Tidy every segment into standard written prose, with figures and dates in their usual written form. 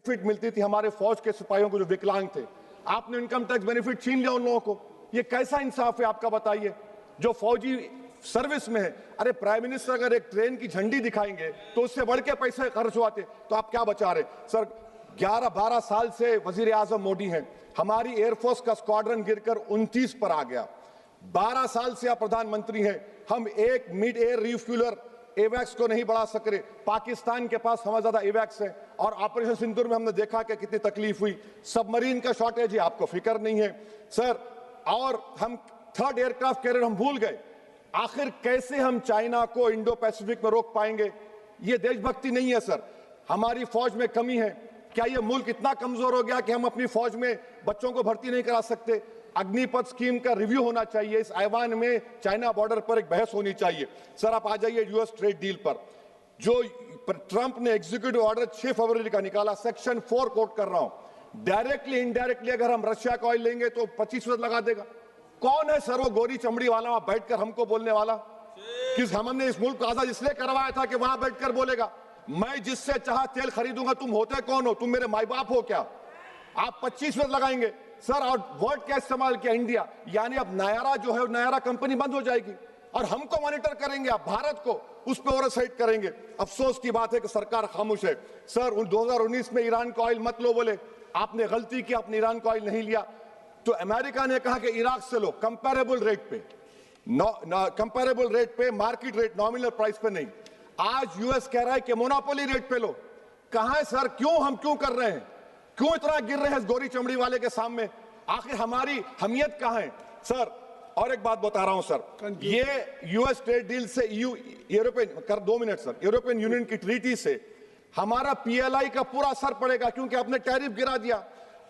Benefit मिलती थी हमारे फौज के सिपाहियों को जो विकलांग थे, आपने इनकम टैक्स बेनिफिट छीन लिया उन लोगों को। ये कैसा इंसाफ है आपका, बताइए। जो फौजी सर्विस में है, अरे प्राइम मिनिस्टर अगर एक ट्रेन की झंडी दिखाएंगे तो उससे बढ़ के पैसे खर्च हुआते, तो आप क्या बचा रहे सर? 11-12 साल से वजीर आजम मोदी हैं, हमारी एयरफोर्स का स्क्वाड्रन गिरकर 29 पर आ गया। 12 साल से आप प्रधानमंत्री हैं, हम एक मिड एयर रिफ्यूलर एवैक्स को नहीं बढ़ा सक रहे। पाकिस्तान के पास हमें ज्यादा एवैक्स है, और ऑपरेशन सिंदूर में हमने देखा कि कितनी तकलीफ हुई। सबमरीन का शॉर्टेज है, आपको फिक्र नहीं है सर। और हम थर्ड एयरक्राफ्ट कैरियर हम भूल गए। आखिर कैसे हम चाइना को इंडो पैसिफिक में रोक पाएंगे? ये देशभक्ति नहीं है सर। हमारी फौज में कमी है। क्या ये मुल्क इतना कमजोर हो गया कि हम अपनी फौज में बच्चों को भर्ती नहीं करा सकते? अग्निपथ स्कीम का रिव्यू होना चाहिए। इस ऐवान में चाइना बॉर्डर पर एक बहस होनी चाहिए। सर आप आ जाइए यूएस ट्रेड डील पर। जो ट्रंप ने एग्जीक्यूटिव ऑर्डर 6 फरवरी का निकाला, सेक्शन 4 कोट कर रहा हूं, डायरेक्टली इनडायरेक्टली अगर हम रशिया का ऑयल लेंगे तो 25% लगा देगा। कौन है सर वो गोरी चमड़ी वाला वहां बैठकर हमको बोलने वाला? किस हमने इस मुल्क को आजाद इसलिए करवाया था कि वहां बैठकर बोलेगा मैं जिससे चाह तेल खरीदूंगा। तुम होते कौन हो? तुम मेरे माई बाप हो क्या? आप 25% लगाएंगे सर। और वर्ड क्या इस्तेमाल किया? इंडिया। यानी अब नायरा जो है, नायरा कंपनी बंद हो जाएगी और हमको मॉनिटर करेंगे आप, भारत को उस पर ओवरसाइट करेंगे। अफसोस की बात है कि सरकार खामोश है सर। 2019 में ईरान का ऑयल मत लो बोले, आपने गलती की, आपने ईरान का ऑयल नहीं लिया। तो अमेरिका ने कहा कि इराक से लो, कंपेरेबल रेट पे, कंपेरेबल रेट पे, मार्केट रेट, नॉमिनल प्राइस पे नहीं। आज यूएस कह रहा है कि मोनोपोली रेट पे लो। कहां है सर? क्यों कर रहे हैं? क्यों इतना गिर रहे हैं इस गोरी चमड़ी वाले के सामने? आखिर हमारी हमियत कहां है सर? और एक बात बता रहा हूं सर, ये यूएस ट्रेड डील से European 2 minute sir, European union की ट्रीटी से हमारा पीएलआई का पूरा असर पड़ेगा, क्योंकि आपने टैरिफ गिरा दिया।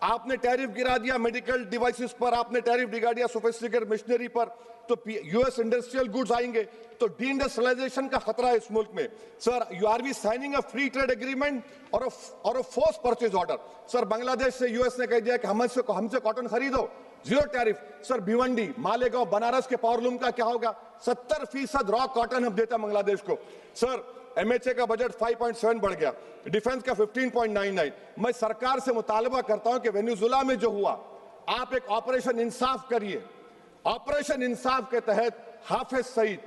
आपने टैरिफ गिरा दिया मेडिकल डिवाइसेस पर, आपने टैरिफ गिरा दिया सोफिस्टिकेटेड मशीनरी पर। तो यूएस इंडस्ट्रियल गुड्स आएंगे तो डीइंडस्ट्रियलाइजेशन का खतरा है इस मुल्क में sir. You are we signing a free trade agreement और a force purchase order. Sir Bangladesh से यूएस ने कह दिया कि हमसे कॉटन खरीदो, 0 टैरिफ। सर भिवंडी, मालेगांव, बनारस के पावरलूम का क्या होगा? 70% रॉ कॉटन हम देता बांग्लादेश को सर। एमएचए का बजट 5.7 बढ़ गया, डिफेंस का 15.99। मैं सरकार से मुतालबा करता हूं कि वेनेजुएला में जो हुआ, आप एक ऑपरेशन इंसाफ करिए। ऑपरेशन इंसाफ के तहत हाफिज सईद